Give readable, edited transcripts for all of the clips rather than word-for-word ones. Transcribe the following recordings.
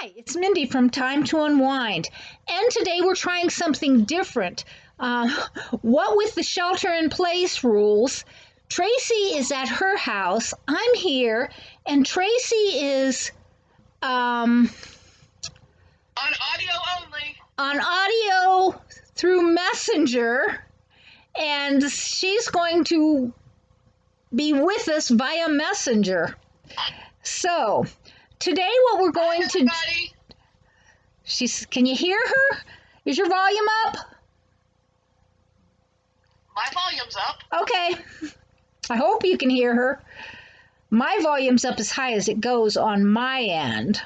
Hi, it's Mindy from Time to Unwind, and today we're trying something different. What with the shelter in place rules, Tracy is at her house, I'm here, and Tracy is On audio only. on audio through Messenger, and she's going to be with us via Messenger. So, today what we're going to... Everybody, Can you hear her? Is your volume up? my volume's up. Okay. I hope you can hear her. My volume's up as high as it goes on my end.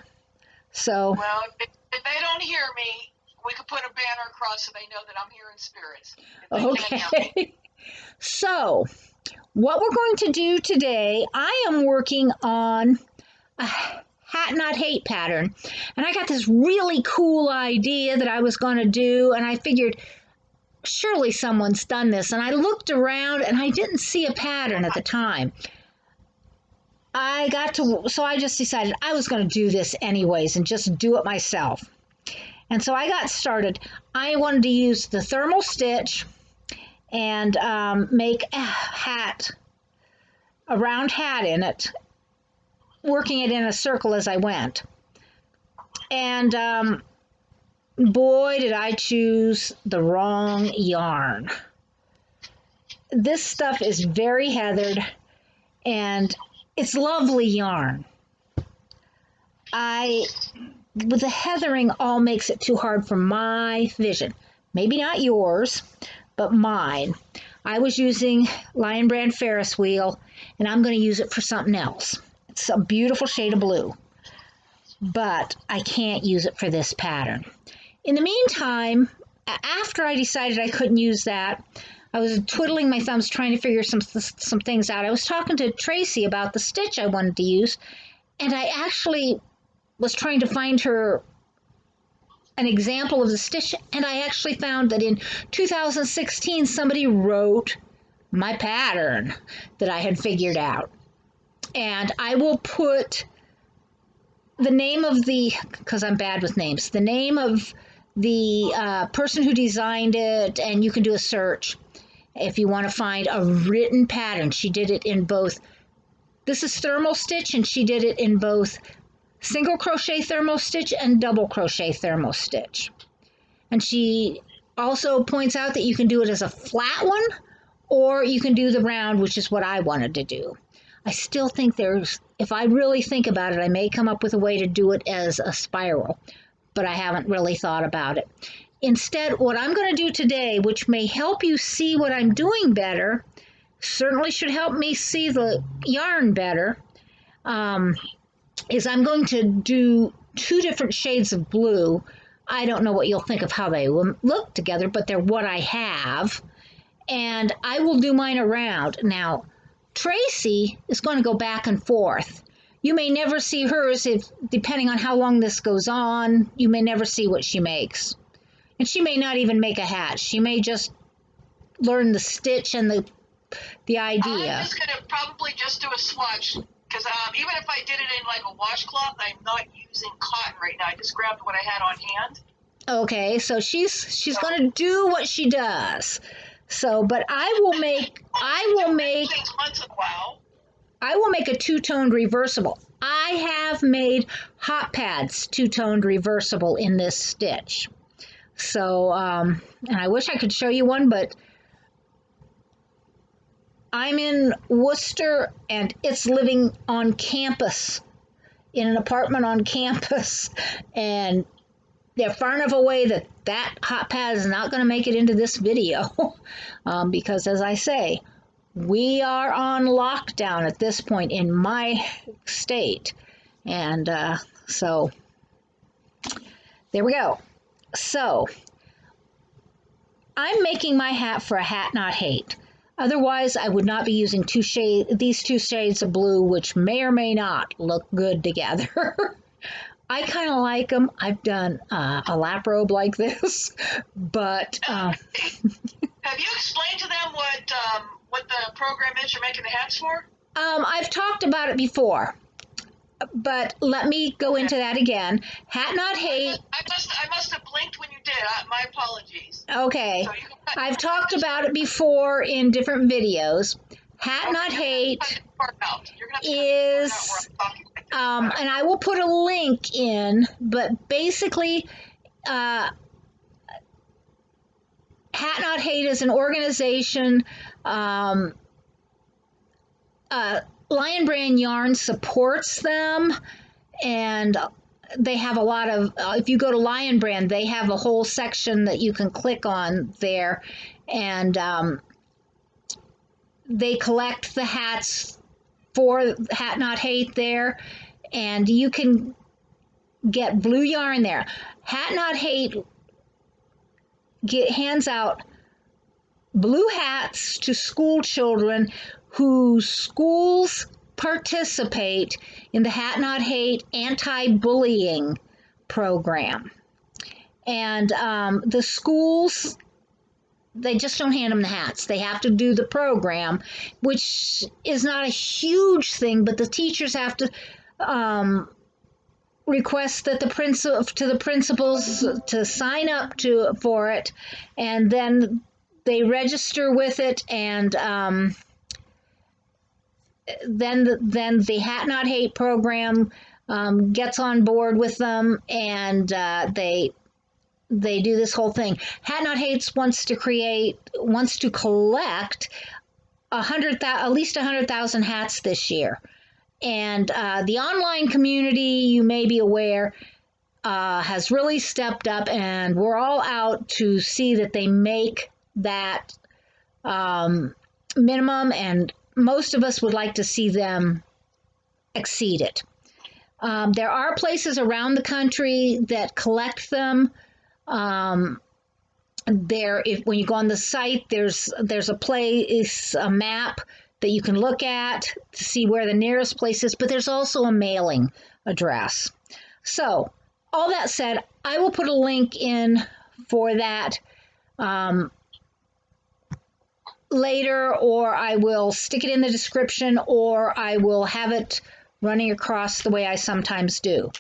So, Well, if they don't hear me, we could put a banner across so they know that I'm here in spirits. If they can't hear me. okay. So, what we're going to do today, I am working on a hat not hate pattern. And I got this really cool idea that I was going to do, and I figured surely someone's done this. And I looked around and I didn't see a pattern at the time. So I just decided I was going to do this anyways and just do it myself. And so I got started. I wanted to use the thermal stitch and make a round hat in it, working it in a circle as I went. And boy, did I choose the wrong yarn. This stuff is very heathered and it's lovely yarn. With the heathering all makes it too hard for my vision. Maybe not yours, but mine. I was using Lion Brand Ferris wheel, and I'm going to use it for something else. It's a beautiful shade of blue, but I can't use it for this pattern. In the meantime, after I decided I couldn't use that, I was twiddling my thumbs trying to figure some things out. I was talking to Tracy about the stitch I wanted to use, and I actually was trying to find her an example of the stitch, and I actually found that in 2016 somebody wrote my pattern that I had figured out. And I will put the name of because I'm bad with names, the name of the person who designed it, and you can do a search if you want to find a written pattern. She did it in both, this is thermal stitch, and she did it in both single crochet thermal stitch and double crochet thermal stitch. And she also points out that you can do it as a flat one, or you can do the round, which is what I wanted to do. I still think if I really think about it, I may come up with a way to do it as a spiral, but I haven't really thought about it. Instead, what I'm going to do today, which may help you see what I'm doing better, certainly should help me see the yarn better, is I'm going to do two different shades of blue. I don't know what you'll think of how they look together, but they're what I have. And I will do mine around. Now, Tracy is going to go back and forth. You may never see hers, depending on how long this goes on, you may never see what she makes. And she may not even make a hat. She may just learn the stitch and the idea. I'm just going to probably just do a swatch, because even if I did it in like a washcloth, I'm not using cotton right now. I just grabbed what I had on hand. Okay, so she's going to do what she does. So, but I will make things once in a while. I will make a two-toned reversible. I have made hot pads two-toned reversible in this stitch. So, and I wish I could show you one, but I'm in Worcester and it's living on campus, in an apartment on campus, and they're far enough away that hot pad is not going to make it into this video because, as I say, we are on lockdown at this point in my state. And so there we go. So I'm making my hat for a hat not hate. Otherwise, I would not be using these two shades of blue, which may or may not look good together. I kind of like them. I've done a lap robe like this, but Have you explained to them what the program is you're making the hats for? I've talked about it before. but let me go into that again. Hat Not Hate. I must have blinked when you did. My apologies. Okay. So I've talked about it before in different videos. Hat Not Hate is, and I will put a link in, but basically, Hat Not Hate is an organization. Lion Brand Yarn supports them, and they have a lot of, if you go to Lion Brand, they have a whole section that you can click on there, and they collect the hats for Hat Not Hate there, and you can get blue yarn there. Hat Not Hate hands out blue hats to school children whose schools participate in the Hat Not Hate anti-bullying program. And the schools, they just don't hand them the hats. They have to do the program, which is not a huge thing, but the teachers have to request that the principals to sign up for it, and then they register with it, and then the Hat Not Hate program gets on board with them, and they do this whole thing. Hat Not Hates wants to collect at least 100,000 hats this year, and the online community, you may be aware, has really stepped up, and we're all out to see that they make that minimum, and most of us would like to see them exceed it. There are places around the country that collect them. When you go on the site, there's a map that you can look at to see where the nearest place is, but there's also a mailing address. So, all that said, I will put a link in for that later, or I will stick it in the description, or I will have it running across the way I sometimes do.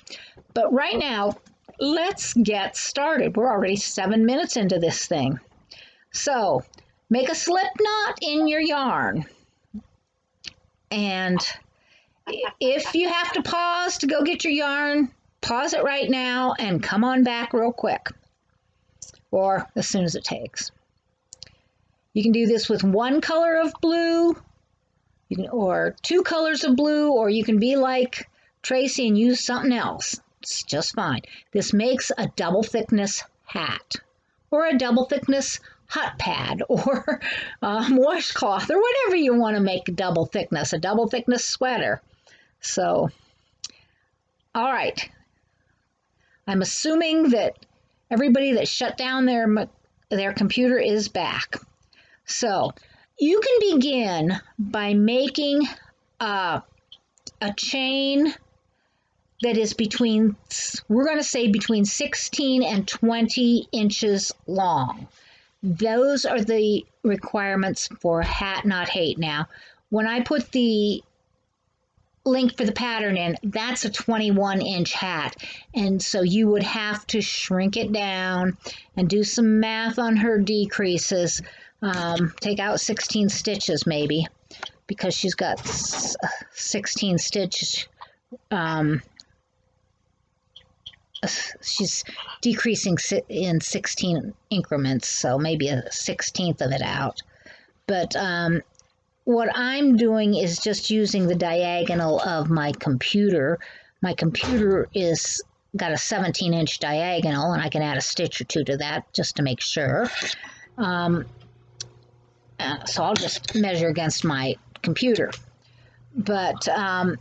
But right now, let's get started. We're already 7 minutes into this thing. So, make a slip knot in your yarn. And if you have to pause to go get your yarn, pause it right now and come on back real quick, or as soon as it takes. You can do this with one color of blue, or 2 colors of blue, or you can be like Tracy and use something else. It's just fine. This makes a double thickness hat, or a double thickness hot pad, or washcloth, or whatever you want to make a double thickness sweater. So, all right. I'm assuming that everybody that shut down their computer is back. So, you can begin by making a chain that is we're going to say between 16 and 20 inches long. Those are the requirements for Hat Not Hate. Now, when I put the link for the pattern in, that's a 21-inch hat, and so you would have to shrink it down and do some math on her decreases. Take out 16 stitches maybe, because she's got 16 stitches. She's decreasing in 16 increments, so maybe a 16th of it out. But what I'm doing is just using the diagonal of my computer. My computer is got a 17-inch diagonal, and I can add a stitch or two to that just to make sure. So I'll just measure against my computer. But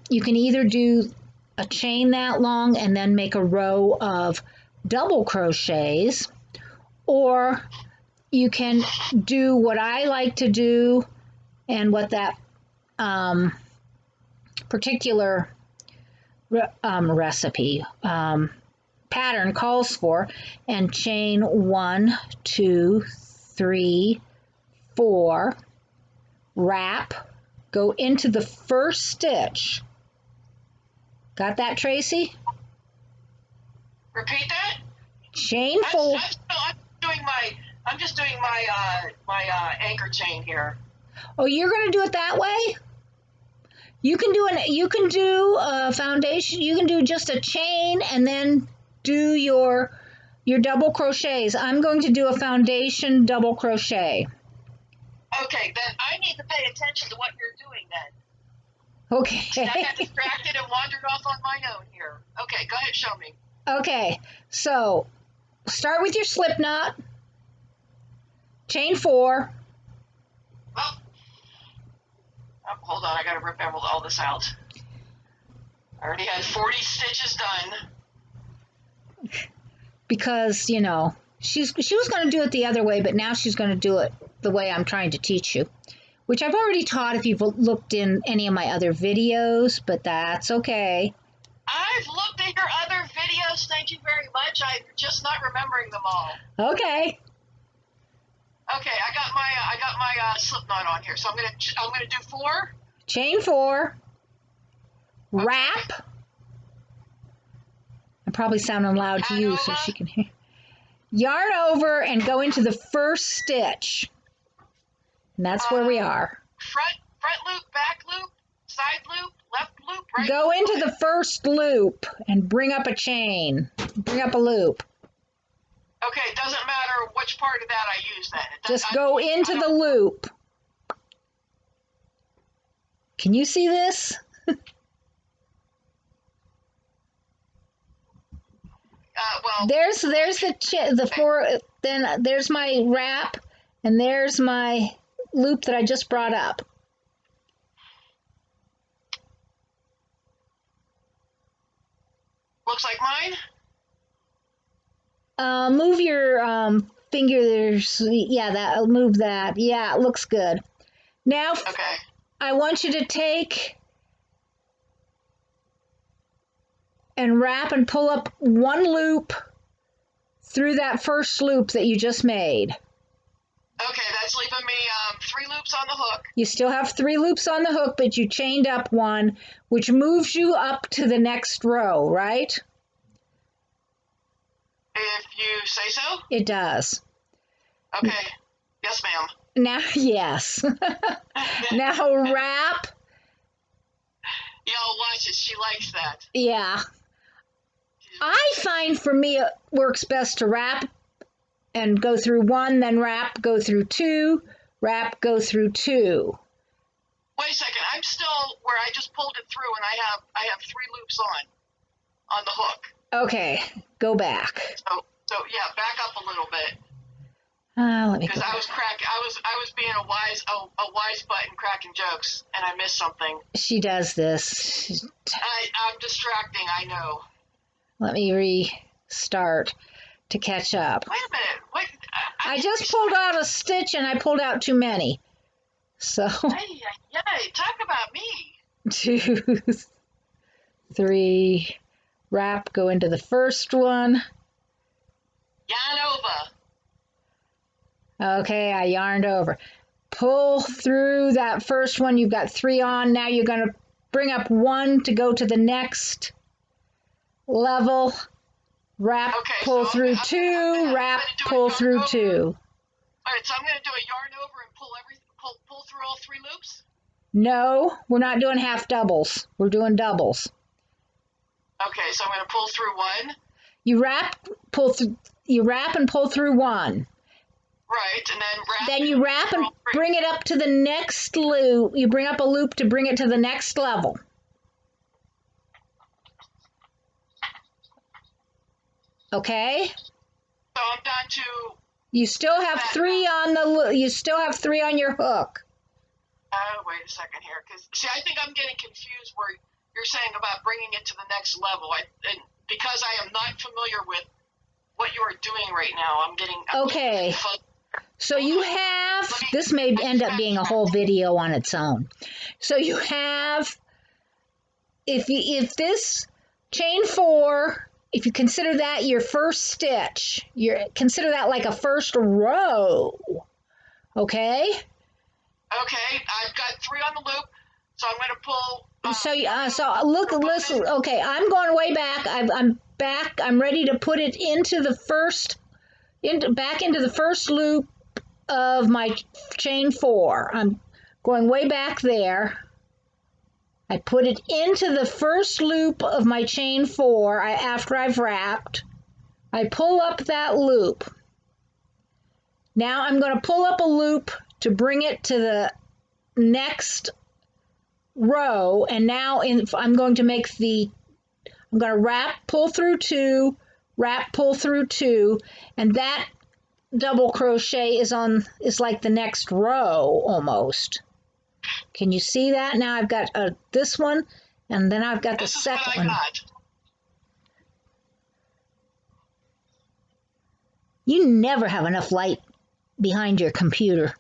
you can either do a chain that long and then make a row of double crochets, or you can do what I like to do and what that particular recipe pattern calls for, and chain 1, 2, 3, 4, wrap, go into the first stitch, Got that, Tracy? Repeat that. Chain 4. I'm just doing my anchor chain here. Oh, you're going to do it that way? You can do a foundation. You can do just a chain and then do your double crochets. I'm going to do a foundation double crochet. Okay, then I need to pay attention to what you're doing then. Okay. I got distracted and wandered off on my own here. Okay, go ahead, show me. Okay, so start with your slip knot, chain 4. Oh, hold on, I gotta remember all this out. I already had 40 stitches done. Because, you know, she was going to do it the other way, but now she's going to do it the way I'm trying to teach you, which I've already taught if you've looked in any of my other videos, but that's okay. I've looked at your other videos, thank you very much. I'm just not remembering them all. Okay. Okay, I got my slip knot on here, so I'm gonna do 4. Chain 4. Wrap. Okay. I'm probably sounding loud to you so Yarn she can hear. Yarn over and go into the first stitch. And that's where we are. Front loop, back loop, side loop, left loop, right. Go into the first loop and bring up a chain. Bring up a loop. Okay, it doesn't matter which part of that I use then. Just go into the loop. Can you see this? Well, there's the 4. Then there's my wrap, and there's my loop that I just brought up. looks like mine. Move your fingers. Yeah, move that. Yeah, it looks good. Now, Okay. I want you to take and wrap and pull up one loop through that first loop that you just made. Okay, that's leaving me 3 loops on the hook. You still have 3 loops on the hook, but you chained up one, which moves you up to the next row, right? If you say so. It does. Okay. Yes, ma'am. Now, yes. Now wrap. Y'all watch it. She likes that. Yeah. I find for me it works best to wrap and go through 1, then wrap, go through 2, wrap, go through 2. Wait a second. I'm still where I just pulled it through, and I have 3 loops on the hook. Okay, go back. So yeah, back up a little bit. Let me. Because I was being a wise butt and cracking jokes, and I missed something. She does this. I'm distracting. I know. Let me restart to catch up. Wait a minute. Wait. I just pulled out a stitch and I pulled out too many. So. Hey, talk about me. 2, 3, wrap, go into the first one. Yarn over. Okay, I yarned over. Pull through that first one. You've got 3 on. Now you're going to bring up 1 to go to the next level. Wrap, okay, pull so through 2, wrap, pull through 2. All right, so I'm going to do a yarn over and pull through all 3 loops? No, we're not doing half doubles. We're doing doubles. Okay, so I'm going to pull through 1. You wrap and pull through 1. Right, and then wrap. Then you wrap and bring it up to the next loop. You bring up a loop to bring it to the next level. Okay? So I'm down to. You still have 3 on the. You still have 3 on your hook. Wait a second here, because see, I think I'm getting confused where you're saying about bringing it to the next level. Because I am not familiar with what you are doing right now, I'm getting. Okay. So you have. This may end up being a whole video on its own. So you have. If this chain 4. If you consider that your first stitch, consider that like a first row, okay? Okay, I've got 3 on the loop, so I'm going to pull So look, listen. Okay, I'm going way back. I'm back. I'm ready to put it into the first, back into the first loop of my chain 4. I'm going way back there. I put it into the first loop of my chain 4 after I've wrapped. I pull up that loop. Now I'm going to pull up a loop to bring it to the next row, and now I'm going to I'm going to wrap, pull through 2, wrap, pull through 2, and that double crochet is like the next row almost. Can you see that? Now I've got this one, and then I've got the second one. You never have enough light behind your computer.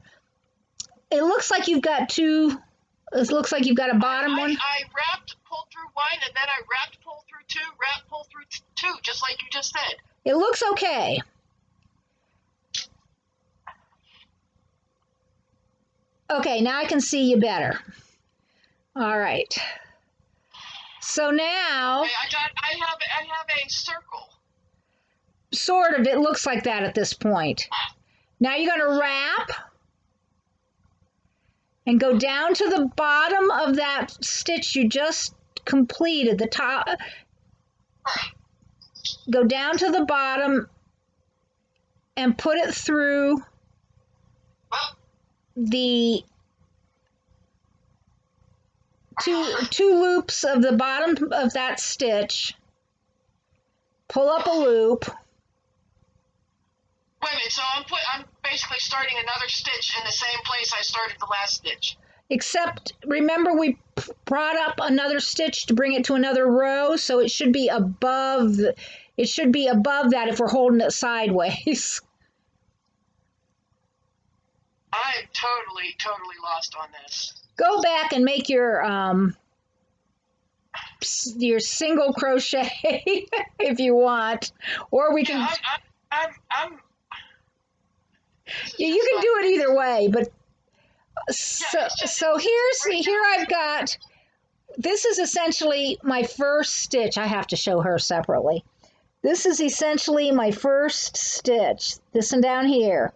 It looks like you've got two. It looks like you've got a bottom one. I wrapped, pulled through 1, and then I wrapped, pulled through 2, wrapped, pulled through 2, just like you just said. It looks okay. Okay, now I can see you better. All right. So now okay, I have a circle. Sort of. It looks like that at this point. Now you're going to wrap and go down to the bottom of that stitch you just completed, the top. Go down to the bottom and put it through the two loops of the bottom of that stitch. Pull up a loop. Wait a minute, so I'm basically starting another stitch in the same place I started the last stitch. Except, remember we brought up another stitch to bring it to another row, so it should be above that if we're holding it sideways. I'm totally lost on this. Go back and make your single crochet if you want, or we can. You can do it either way, but so here I've got. This is essentially my first stitch. I have to show her separately. This is essentially my first stitch. This one down here.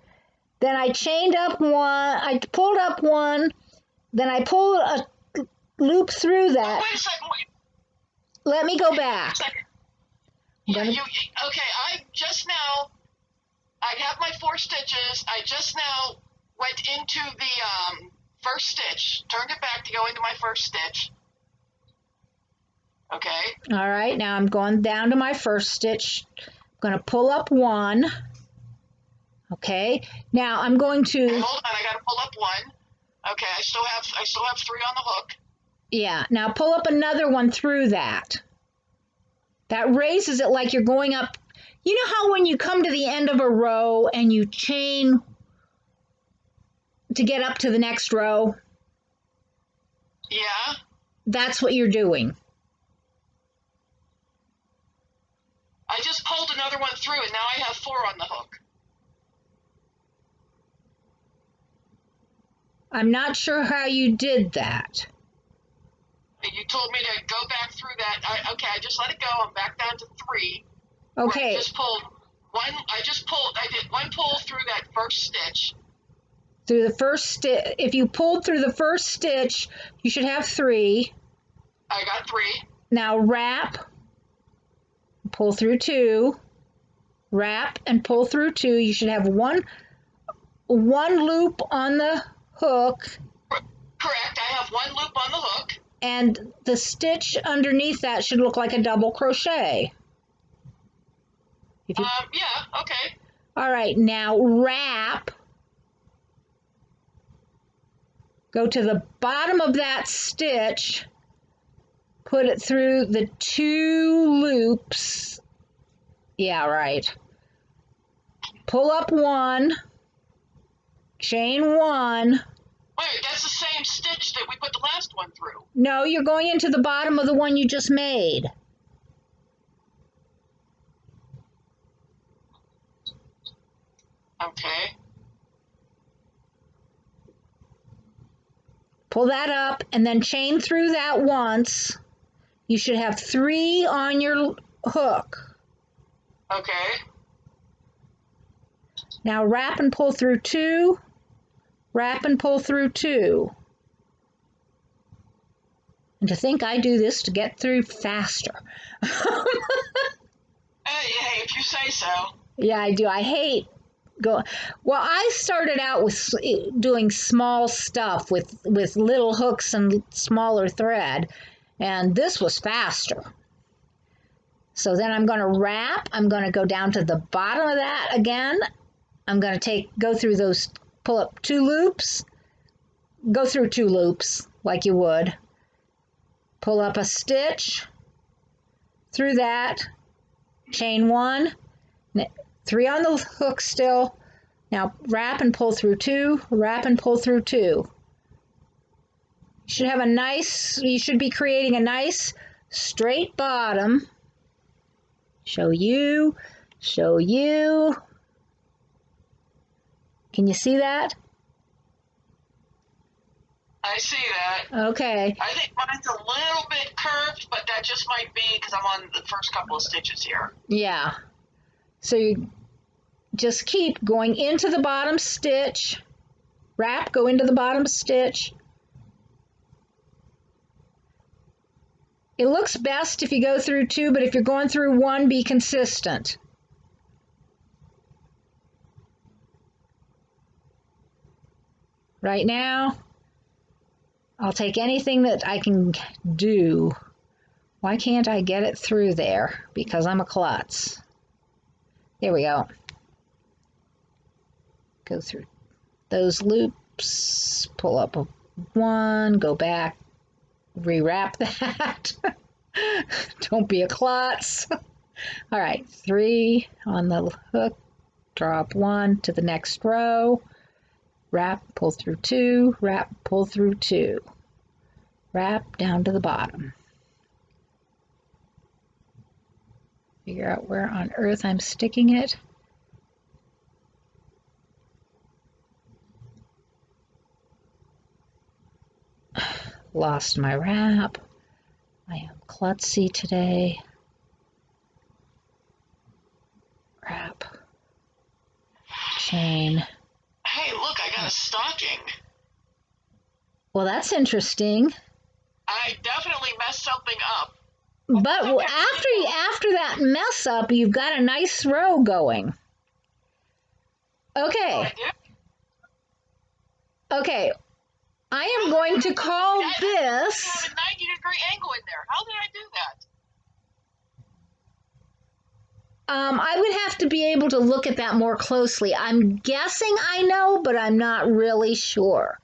Then I chained up one. I pulled up one. Then I pulled a loop through that. Oh, wait a second. Wait. Let me go back. Okay, I have my 4 stitches. I just now went into the first stitch, turned it back to go into my first stitch. Okay. All right, now I'm going down to my first stitch. I'm going to pull up 1. Okay. Now I'm going to. Hold on, I got to pull up 1. Okay, I still have 3 on the hook. Yeah. Now pull up another one through that. That raises it like you're going up. You know how when you come to the end of a row and you chain to get up to the next row? Yeah. That's what you're doing. I just pulled another one through and now I have 4 on the hook. I'm not sure how you did that. You told me to go back through that. I just let it go. I'm back down to 3. Okay. I just pulled one. I did 1 pull through that first stitch. Through the first stitch. If you pulled through the first stitch, you should have 3. I got 3. Now wrap. Pull through 2. Wrap and pull through 2. You should have one loop on the hook. Correct. I have 1 loop on the hook. And the stitch underneath that should look like a double crochet. Yeah, okay. All right, now wrap. Go to the bottom of that stitch. Put it through the 2 loops. Yeah, right. Pull up 1. Chain 1. Wait, that's the same stitch that we put the last one through. No, you're going into the bottom of the one you just made. Okay. Pull that up and then chain through that once. You should have 3 on your hook. Okay. Now wrap and pull through 2. Wrap and pull through 2. And to think I do this to get through faster. Hey, if you say so. Yeah, I do. I hate go. Well, I started out with doing small stuff with little hooks and smaller thread, and this was faster. So then I'm going to wrap. I'm going to go down to the bottom of that again. I'm going to go through those, pull up 2 loops, go through 2 loops like you would. Pull up a stitch through that, chain 1, 3 on the hook still. Now wrap and pull through 2, wrap and pull through 2. You should be creating a nice straight bottom. Show you. Can you see that? I see that. Okay. I think mine's a little bit curved, but that just might be because I'm on the first couple of stitches here. Yeah. So you just keep going into the bottom stitch. Wrap, go into the bottom stitch. It looks best if you go through 2, but if you're going through 1, be consistent. Right now, I'll take anything that I can do. Why can't I get it through there? Because I'm a klutz. There we go. Go through those loops, pull up 1, go back, rewrap that. Don't be a klutz. All right, 3 on the hook, drop 1 to the next row, wrap, pull through 2, wrap, pull through 2, wrap down to the bottom. Figure out where on earth I'm sticking it. Lost my wrap. I am klutzy today. Wrap. Chain. Hey, look, I got a stocking. Well, that's interesting. I definitely messed something up. But after that mess up, you've got a nice row going. Okay. Oh, I do? Okay. I am going to call this. I have a 90-degree angle in there. How did I do that? I would have to be able to look at that more closely. I'm guessing I know, but I'm not really sure.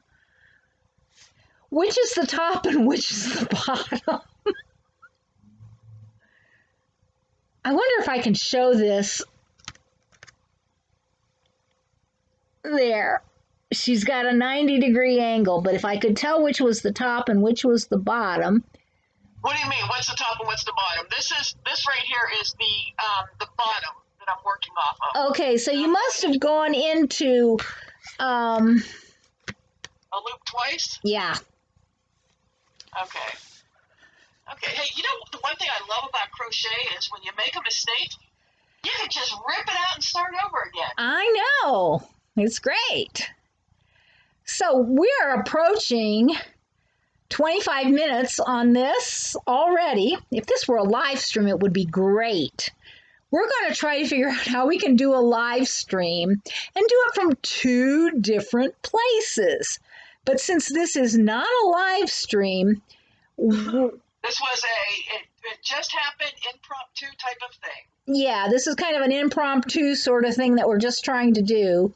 Which is the top and which is the bottom? I wonder if I can show this. There. She's got a 90-degree angle, but if I could tell which was the top and which was the bottom. What do you mean? What's the top and what's the bottom? This right here is the bottom that I'm working off of. Okay, so you must have gone into a loop twice? Yeah. Okay. Okay. Hey, you know the one thing I love about crochet is when you make a mistake, you can just rip it out and start over again. I know. It's great. So we're approaching 25 minutes on this already. If this were a live stream, it would be great. We're going to try to figure out how we can do a live stream and do it from 2 different places. But since this is not a live stream, this was it just happened, impromptu type of thing. Yeah, this is kind of an impromptu sort of thing that we're just trying to do.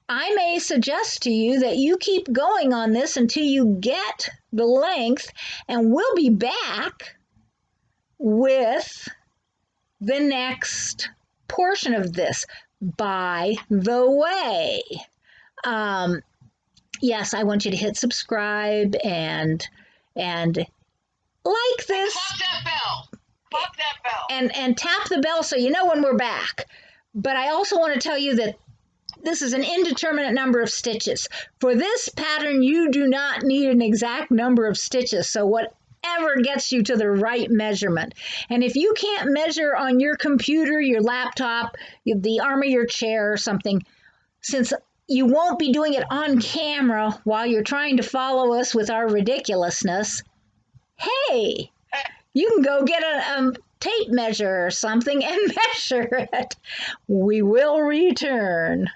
I may suggest to you that you keep going on this until you get the length, and we'll be back with the next portion of this. By the way, yes, I want you to hit subscribe and like this. Pop that bell. Pop that bell. And tap the bell so you know when we're back. But I also want to tell you that this is an indeterminate number of stitches. For this pattern, you do not need an exact number of stitches. So whatever gets you to the right measurement. And if you can't measure on your computer, your laptop, the arm of your chair or something, since you won't be doing it on camera while you're trying to follow us with our ridiculousness, hey, you can go get a tape measure or something and measure it. We will return.